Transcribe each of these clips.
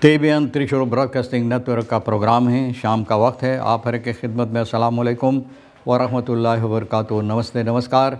तेबियन त्रिशूल broadcasting network का programme है। शाम का वक्त है। आप हर के खिदमत में अस्सलाम वालेकुम व रहमतुल्लाहि व बरकातुहू। नमस्ते, नमस्कार।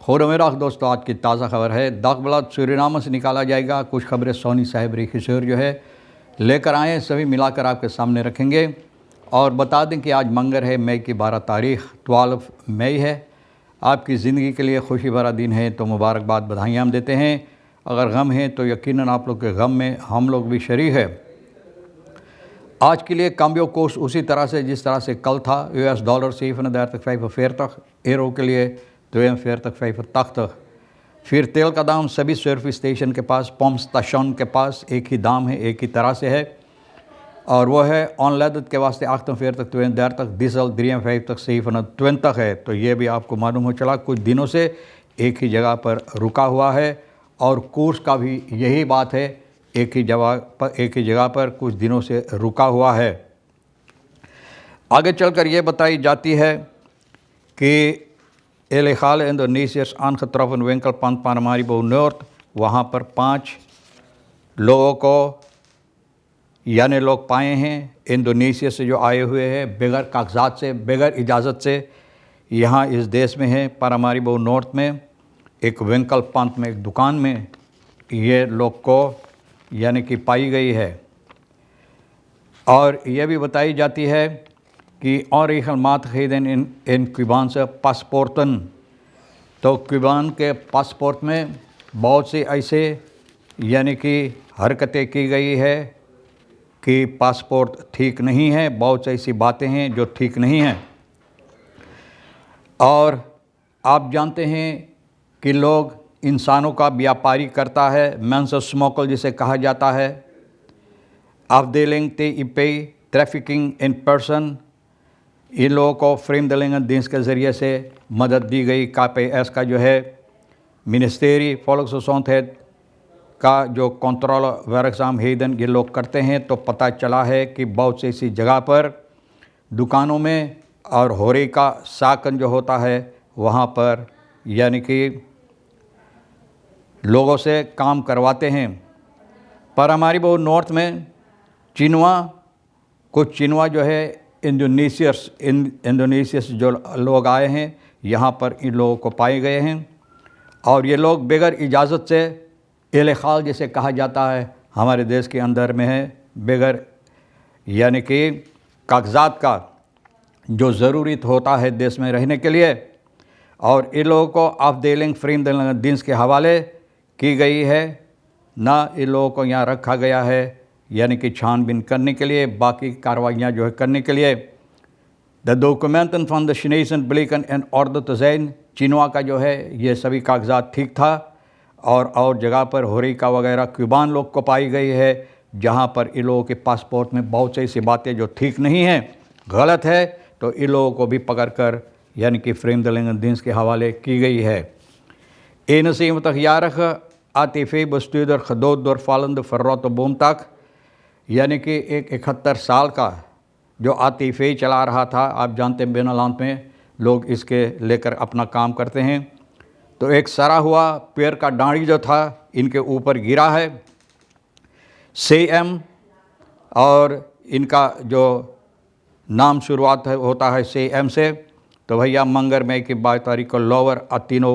खौर मेरा दोस्तों, आज की ताज़ा खबर है। दागबलाद सूरीनाम से निकाला जाएगा। कुछ खबरें सोनी साहिब रिखिसर जो है लेकर आए, सभी मिलाकर आपके सामने रखेंगे। और बता दें कि आज मंगर है, मई की 12 तारीख़ 12 मई है। आपकी ज़िंदगी के लिए खुशी भरा दिन है, तो मुबारकबाद, बधाइयाँ हम देते हैं। अगर गम है तो यकीनन आप लोग के गम में हम लोग भी शरीक है। आज के लिए काम्बियो कोर्स उसी तरह से जिस तरह से कल था। US डॉलर 47,45 यूरो के लिए 42,45 फिर तेल का दाम सभी सर्विस स्टेशन के पास, पंप स्टेशन के पास एक ही दाम है, एक ही तरह से है, और वो है ऑनलाइन के वास्ते 48,32 डीजल 53,27 है। तो ये भी आपको मालूम हो चला, कुछ दिनों से एक ही जगह पर रुका हुआ है। और कोर्स का भी यही बात है, एक ही जगह पर कुछ दिनों से रुका हुआ है। आगे चलकर ये बताई जाती है कि एलेखाल इंडोनेशियस aangetroffen winkelpand Paramaribo नॉर्थ, वहाँ पर 5 लोगों को यानी लोग पाए हैं इंडोनेशिया से जो आए हुए हैं, बगैर कागजात से, बगैर इजाज़त से यहाँ इस देश में है। पारामारिबो नॉर्थ में एक विंकलपंत में, एक दुकान में ये लोग को यानी कि पाई गई है। और यह भी बताई जाती है कि और मात खरीदन इन क्यूबान से पासपोर्टन, तो क्यूबान के पासपोर्ट में बहुत से ऐसे यानी कि हरकतें की गई है कि पासपोर्ट ठीक नहीं है। बहुत सी ऐसी बातें हैं जो ठीक नहीं हैं। और आप जानते हैं कि लोग इंसानों का व्यापारी करता है, मेंस स्मोकल जिसे कहा जाता है। afdeling TIP trafficking in person, इन लोगों को vreemdelingendienst dienst के ज़रिए से मदद दी गई। KPS का जो है मिनिस्ट्री volksgezondheid का जो कंट्रोल वर्कजाम हेदन ये लोग करते हैं। तो पता चला है कि बहुत सी ऐसी जगह पर दुकानों में और होरी का साकन जो होता है वहाँ पर यानी कि लोगों से काम करवाते हैं। पारामारिबो नॉर्थ में कुछ चिनवा जो है इंडोनेशिया से जो लोग आए हैं यहाँ पर इन लोगों को पाए गए हैं। और ये लोग बगैर इजाज़त से, इलेखाल जिसे कहा जाता है हमारे देश के अंदर में है, बगैर यानी कि कागजात का जो ज़रूरी होता है देश में रहने के लिए। और इन लोगों को afdeling vreemdelingendienst dienst के हवाले की गई है, ना इन लोगों को यहाँ रखा गया है यानी कि छानबीन करने के लिए, बाकी कार्रवाइयाँ जो है करने के लिए। The documents from the Chinezen bleken in orde te zijn, चिनवा का जो है ये सभी कागजात ठीक था। और जगह पर होरिका वगैरह क्यूबान लोग को पाई गई है, जहाँ पर इन लोगों के पासपोर्ट में बहुत सी ऐसी बातें जो ठीक नहीं हैं, गलत है, तो इन लोगों को भी पकड़ कर यानी कि vreemdelingendienst dienst के हवाले की गई है। 71-jarige ATV-bestuurder gedood door vallende verrotte boomtak, यानी कि एक 71 साल का जो ATV चला रहा था। आप जानते हैं बेनालांत में लोग इसके लेकर अपना काम करते हैं। तो एक सड़ा हुआ पेड़ का डांडी जो था इनके ऊपर गिरा है। CM और इनका जो नाम शुरुआत होता है CM से। तो भैया मंगर मई की 22 तारीख को लोअर अतीनो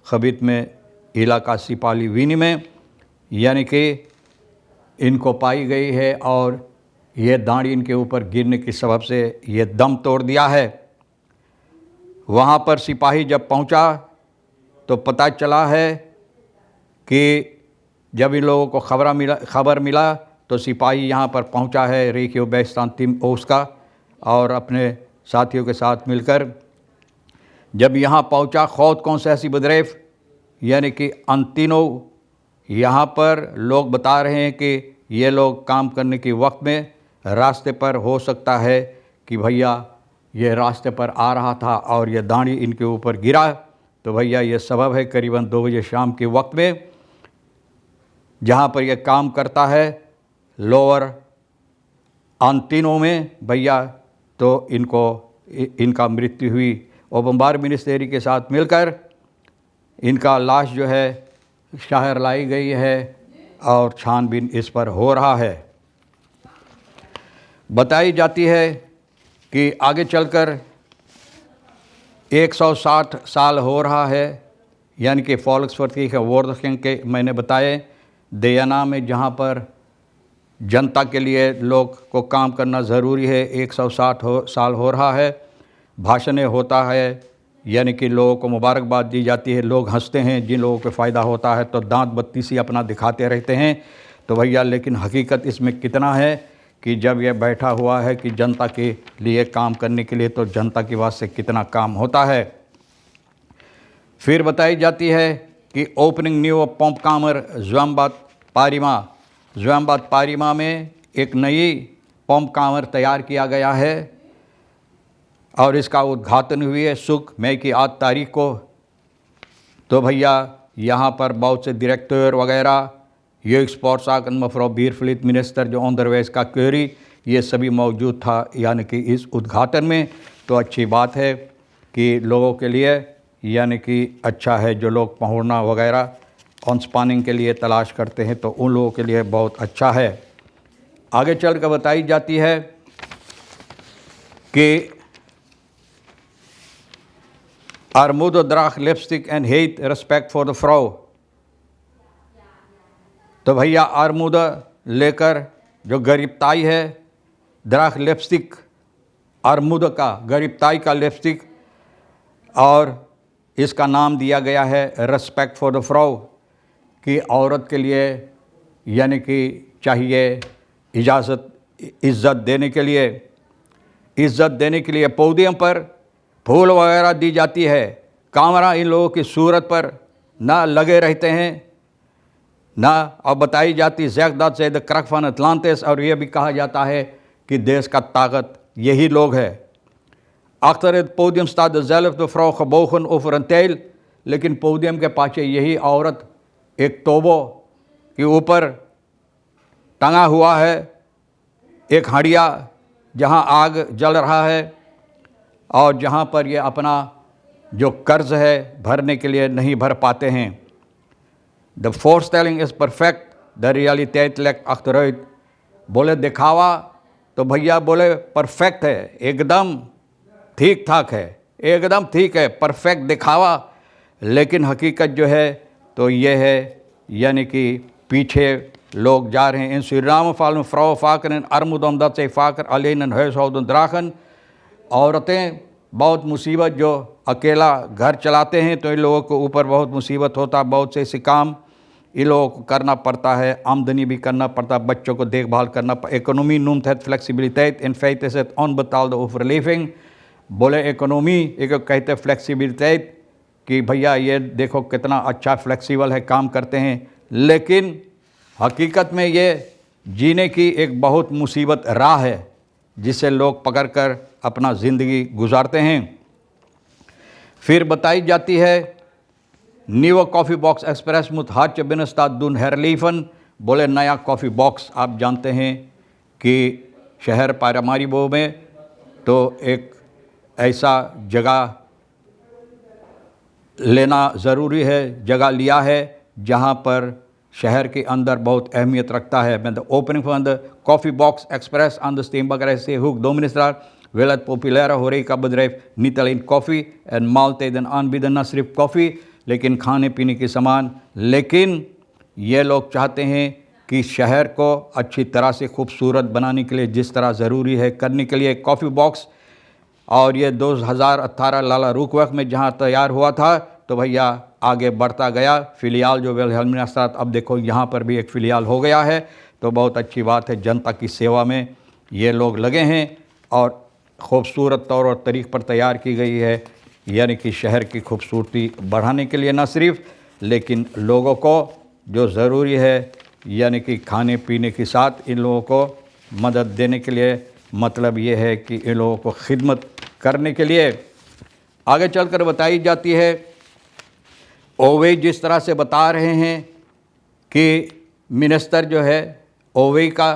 खबीत में इलाका सिपाली विनी में यानी कि इनको पाई गई है। और ये दाढ़ी इनके ऊपर गिरने के सबब से ये दम तोड़ दिया है। वहाँ पर सिपाही जब पहुँचा तो पता चला है कि जब इन लोगों को खबर मिला तो सिपाही यहाँ पर पहुँचा है, रेखियो बेस्तान टीम उसका और अपने साथियों के साथ मिलकर जब यहाँ पहुँचा, खौद कौन से ऐसी बदरेफ यानी कि अंतिनो, यहाँ पर लोग बता रहे हैं कि ये लोग काम करने के वक्त में रास्ते पर हो सकता है कि भैया ये रास्ते पर आ रहा था और ये दाढ़ी इनके ऊपर गिरा। तो भैया ये सबब है करीबन 2 बजे शाम के वक्त में जहाँ पर ये काम करता है लोअर अंतिनो में भैया, तो इनका मृत्यु हुई। और बम्बार मिनिस्ट्री के साथ मिलकर इनका लाश जो है शहर लाई गई है और छानबीन इस पर हो रहा है। बताई जाती है कि आगे चलकर 160 साल हो रहा है, यानी कि Volksvertretungsverordnung के मैंने बताए दयाना में जहाँ पर जनता के लिए लोग को काम करना ज़रूरी है। 160 साल हो रहा है। भाषण होता है, यानी कि लोगों को मुबारकबाद दी जाती है, लोग हंसते हैं, जिन लोगों को फ़ायदा होता है तो दांत बत्ती सी अपना दिखाते रहते हैं। तो भैया लेकिन हकीकत इसमें कितना है कि जब यह बैठा हुआ है कि जनता के लिए काम करने के लिए, तो जनता की बात से कितना काम होता है। फिर बताई जाती है कि ओपनिंग न्यू पंप कामर ज़्वाम्बात पारिमा में एक नई पंप कामर तैयार किया गया है और इसका उद्घाटन हुई है सुख मई की 8 तारीख को। तो भैया यहाँ पर बहुत से डायरेक्टर वगैरह ये स्पोर्ट्सआकन मफ्रो बीरफ्लित मिनिस्टर जो ऑनदरवेज का क्वेरी ये सभी मौजूद था, यानी कि इस उद्घाटन में। तो अच्छी बात है कि लोगों के लिए, यानी कि अच्छा है जो लोग पहुँचना वगैरह ऑन स्पानिंग के लिए तलाश करते हैं, तो उन लोगों के लिए बहुत अच्छा है। आगे चल कर बताई जाती है कि Armoede draagt lipstick en heet respect for the vrouw। तो भैया आर्मुदा लेकर जो गरीबताई है, द्राख लिपस्टिक, आर्मुदा का गरीबताई का लिपस्टिक, और इसका नाम दिया गया है रेस्पेक्ट फॉर द फ्राउ कि औरत के लिए, यानी कि चाहिए इज़्ज़त देने के लिए पोडियम पर फूल वगैरह दी जाती है। कैमरा इन लोगों की सूरत पर ना लगे रहते हैं ना, और बताई जाती ज़ैकदात से द क्रक van Atlantis, और यह भी कहा जाता है कि देश का ताकत यही लोग है। Achter het podium staat dezelfde vrouw gebogen over een teil, लेकिन पोडियम के पाछे यही औरत एक तोबो के ऊपर टंगा हुआ है, एक हड़िया जहां आग जल रहा है और जहां पर ये अपना जो कर्ज है भरने के लिए नहीं भर पाते हैं। The voorstelling is perfect, the realiteit lekt achteruit। बोले दिखावा तो भैया बोले परफेक्ट है, एकदम ठीक ठाक है, एकदम ठीक है, परफेक्ट दिखावा, लेकिन हकीकत जो है तो ये है, यानी कि पीछे लोग जा रहे हैं। इन श्रीराम फाल में फ्राउ फाकर अरमुदम दत से फाकर अलेन हौसौदन द्राखन। औरतें बहुत मुसीबत, जो अकेला घर चलाते हैं तो इन लोगों को ऊपर बहुत मुसीबत होता, बहुत से काम इन लोगों को करना पड़ता है, आमदनी भी करना पड़ता, बच्चों को देखभाल करना। Economy noemt het flexibiliteit, in feite is het onbetaalde overleving। बोले इकोनॉमी एक कहते हैं फ्लेक्सिबिलिटेट कि भैया ये देखो कितना अच्छा फ्लेक्सिबल है, काम करते हैं, लेकिन हकीकत में ये जीने की एक बहुत मुसीबत राह है जिसे लोग पकड़कर अपना ज़िंदगी गुजारते हैं। फिर बताई जाती है न्यू कॉफ़ी बॉक्स एक्सप्रेस मुत हाच बिनस्ता दुन हेरलीफन। बोले नया कॉफ़ी बॉक्स, आप जानते हैं कि शहर पारामारीबो में तो एक ऐसा जगह लेना ज़रूरी है, जगह लिया है जहाँ पर शहर के अंदर बहुत अहमियत रखता है। मैं the opening for the coffee box express aan de Steenbakkerij Hoek Doministraat wil het populaire horecabedrijf niet alleen koffie en maaltijden aanbieden ना सिर्फ कॉफ़ी लेकिन खाने पीने के सामान, लेकिन ये लोग चाहते हैं कि शहर को अच्छी तरह से खूबसूरत बनाने के लिए जिस तरह ज़रूरी है करने के लिए कॉफ़ी बॉक्स। और ये 2018 लाला रुकवक में जहाँ तैयार हुआ था तो भैया आगे बढ़ता गया। फ़िलहाल जो विल्हेल्मिनास्ट्रात, अब देखो यहाँ पर भी एक फ़िलहाल हो गया है, तो बहुत अच्छी बात है। जनता की सेवा में ये लोग लगे हैं और ख़ूबसूरत तौर और तरीक़ पर तैयार की गई है, यानी कि शहर की खूबसूरती बढ़ाने के लिए न सिर्फ, लेकिन लोगों को जो ज़रूरी है यानी कि खाने पीने के साथ इन लोगों को मदद देने के लिए, मतलब ये है कि इन लोगों को खिदमत करने के लिए। आगे चलकर बताई जाती है ओवे जिस तरह से बता रहे हैं कि मिनिस्टर जो है ओवे का,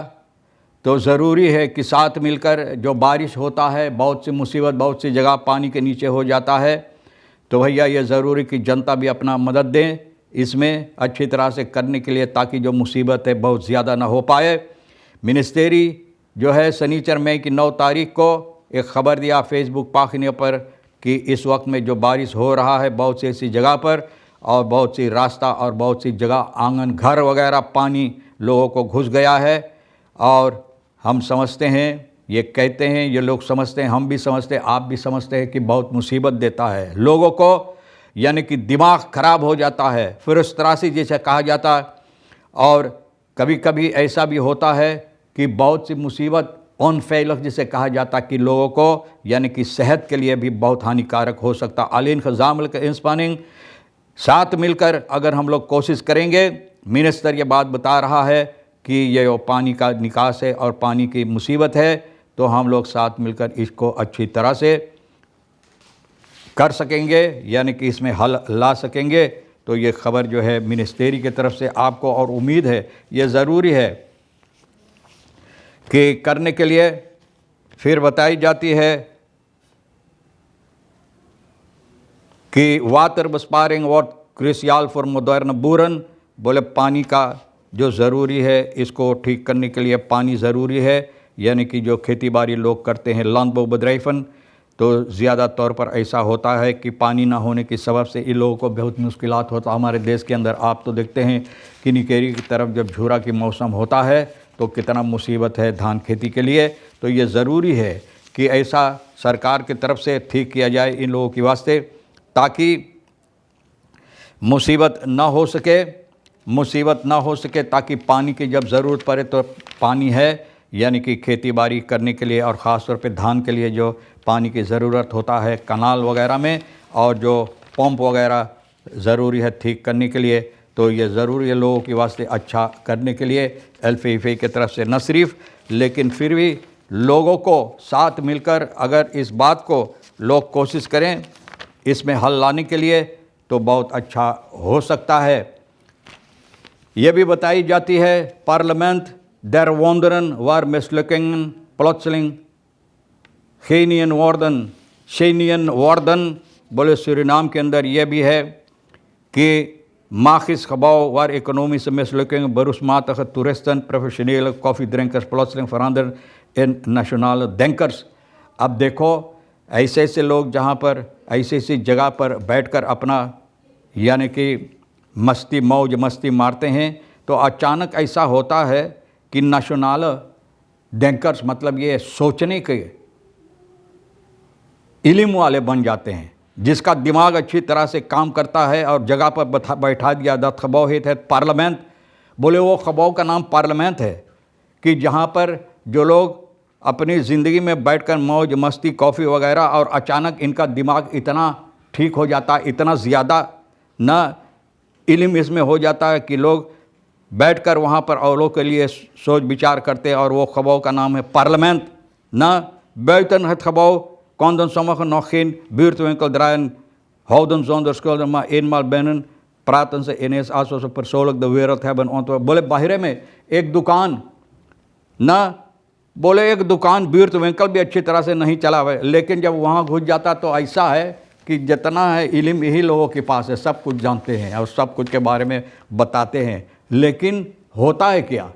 तो ज़रूरी है कि साथ मिलकर जो बारिश होता है, बहुत सी मुसीबत, बहुत सी जगह पानी के नीचे हो जाता है, तो भैया ये ज़रूरी कि जनता भी अपना मदद दें, इसमें अच्छी तरह से करने के लिए, ताकि जो मुसीबत है बहुत ज़्यादा ना हो पाए। मिनिस्ट्री जो है शनिचर मई की 9 तारीख को एक ख़बर दिया फेसबुक पाखने पर कि इस वक्त में जो बारिश हो रहा है बहुत सी ऐसी जगह पर, और बहुत सी रास्ता और बहुत सी जगह आंगन घर वगैरह पानी लोगों को घुस गया है। और हम समझते हैं, ये कहते हैं, ये लोग समझते हैं, हम भी समझते हैं, आप भी समझते हैं कि बहुत मुसीबत देता है लोगों को, यानी कि दिमाग ख़राब हो जाता है, फिरोस्तरासी जिसे कहा जाता है। और कभी कभी ऐसा भी होता है कि बहुत सी मुसीबत अनफैलक जिसे कहा जाता कि लोगों को, यानी कि सेहत के लिए भी बहुत हानिकारक हो सकता। अलीन खजामल के इंस्पानिंग साथ मिलकर अगर हम लोग कोशिश करेंगे, मिनिस्टर ये बात बता रहा है कि ये पानी का निकास है और पानी की मुसीबत है, तो हम लोग साथ मिलकर इसको अच्छी तरह से कर सकेंगे, यानी कि इसमें हल ला सकेंगे। तो ये ख़बर जो है मिनिस्ट्री की तरफ से आपको, और उम्मीद है ये ज़रूरी है कि करने के लिए फिर बताई जाती है कि वाटर बस्पारिंग और क्रिसियाल फॉर मोदर्न बूरन, बोले पानी का जो ज़रूरी है, इसको ठीक करने के लिए पानी ज़रूरी है। यानी कि जो खेती बाड़ी लोग करते हैं लॉन्बो बद्राइफन, तो ज़्यादा तौर पर ऐसा होता है कि पानी ना होने की सबब से इन लोगों को बहुत मुश्किलात होता। हमारे देश के अंदर आप तो देखते हैं कि निकेरी की तरफ जब झूरा की मौसम होता है तो कितना मुसीबत है धान खेती के लिए। तो ये ज़रूरी है कि ऐसा सरकार की तरफ से ठीक किया जाए इन लोगों के वास्ते, ताकि मुसीबत ना हो सके, ताकि पानी की जब ज़रूरत पड़े तो पानी है, यानी कि खेती बाड़ी करने के लिए, और ख़ास तौर पे धान के लिए जो पानी की ज़रूरत होता है कनाल वगैरह में, और जो पंप वगैरह ज़रूरी है ठीक करने के लिए। तो ये ज़रूरी है लोगों के वास्ते अच्छा करने के लिए एलफीफे की तरफ से, न सिर्फ, लेकिन फिर भी लोगों को साथ मिलकर अगर इस बात को लोग कोशिश करें इसमें हल लाने के लिए, तो बहुत अच्छा हो सकता है। ये भी बताई जाती है parliament der wonderen waar mislukingen plotseling Geniën worden, बोले सूरीनाम के अंदर यह भी है कि माखिस खबाव वार economische mislukingen beroepsmatige toeristen, professionele koffiedrinkers plotseling veranderen in nationale denkers। अब देखो ऐसे ऐसे लोग जहाँ पर ऐसी ऐसी जगह पर बैठकर अपना यानी कि मौज मस्ती मारते हैं, तो अचानक ऐसा होता है कि नेशनल डेंकर्स, मतलब ये सोचने के इल्म वाले बन जाते हैं, जिसका दिमाग अच्छी तरह से काम करता है, और जगह पर बैठा दिया द खबाव है पार्लियामेंट। बोले वो खबाव का नाम पार्लियामेंट है कि जहाँ पर जो लोग अपनी ज़िंदगी में बैठकर मौज मस्ती कॉफ़ी वगैरह, और अचानक इनका दिमाग इतना ठीक हो जाता है, इतना ज़्यादा न इल्म इसमें हो जाता है कि लोग बैठकर वहाँ पर औरों के लिए सोच विचार करते हैं, और वो खबाव का नाम है पार्लियामेंट। न buiten het gebouw konden sommigen nog geen buurtwinkel draaien, houden zonder schulden, maar eenmaal binnen praten ze ineens alsof ze persoonlijk de wereld hebben ontworpen। बोले बाहरे में एक दुकान, न बोले एक दुकान buurtwinkel भी अच्छी तरह से नहीं चला हुआ, लेकिन जब वहाँ घुस जाता तो ऐसा है कि जितना है इल्म यही लोगों के पास है, सब कुछ जानते हैं और सब कुछ के बारे में बताते हैं, लेकिन होता है क्या,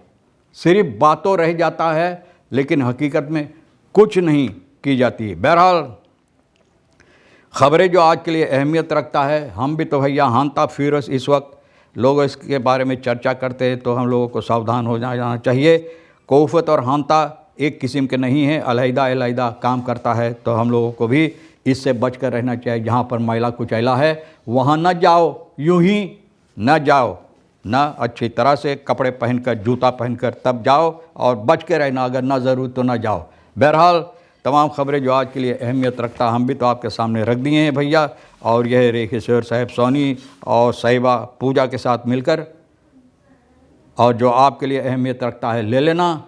सिर्फ बातों रह जाता है, लेकिन हकीकत में कुछ नहीं की जाती है। बहरहाल ख़बरें जो आज के लिए अहमियत रखता है, हम भी तो भैया हानता फ्यूरस इस वक्त लोग इसके बारे में चर्चा करते हैं, तो हम लोगों को सावधान हो जाना चाहिए। कोफत और हानता एक किस्म के नहीं है, अलहदा काम करता है, तो हम लोगों को भी इससे बचकर रहना चाहिए। जहाँ पर मैला कुचैला है वहाँ न जाओ, यूं ही न जाओ, ना अच्छी तरह से कपड़े पहनकर जूता पहनकर तब जाओ, और बच के रहना, अगर ना ज़रूरत तो ना जाओ। बहरहाल तमाम ख़बरें जो आज के लिए अहमियत रखता हम भी तो आपके सामने रख दिए हैं भैया, और यह रेखेश्वर साहब सोनी और साहिबा पूजा के साथ मिलकर, और जो आपके लिए अहमियत रखता है ले लेना।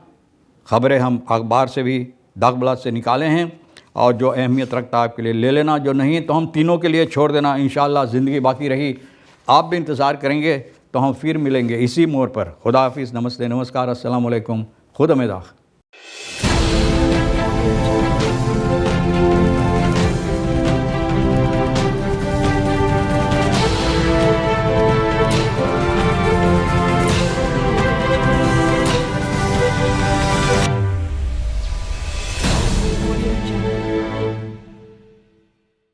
ख़बरें हम अखबार से भी दागबलात से निकाले हैं, और जो अहमियत रखता है आपके लिए ले लेना, जो नहीं तो हम तीनों के लिए छोड़ देना। इंशाअल्लाह ज़िंदगी बाकी रही, आप भी इंतज़ार करेंगे तो हम फिर मिलेंगे इसी मोड़ पर। खुदा हाफिज़, नमस्ते, नमस्कार, अस्सलाम वालेकुम, खुदा मेदाख।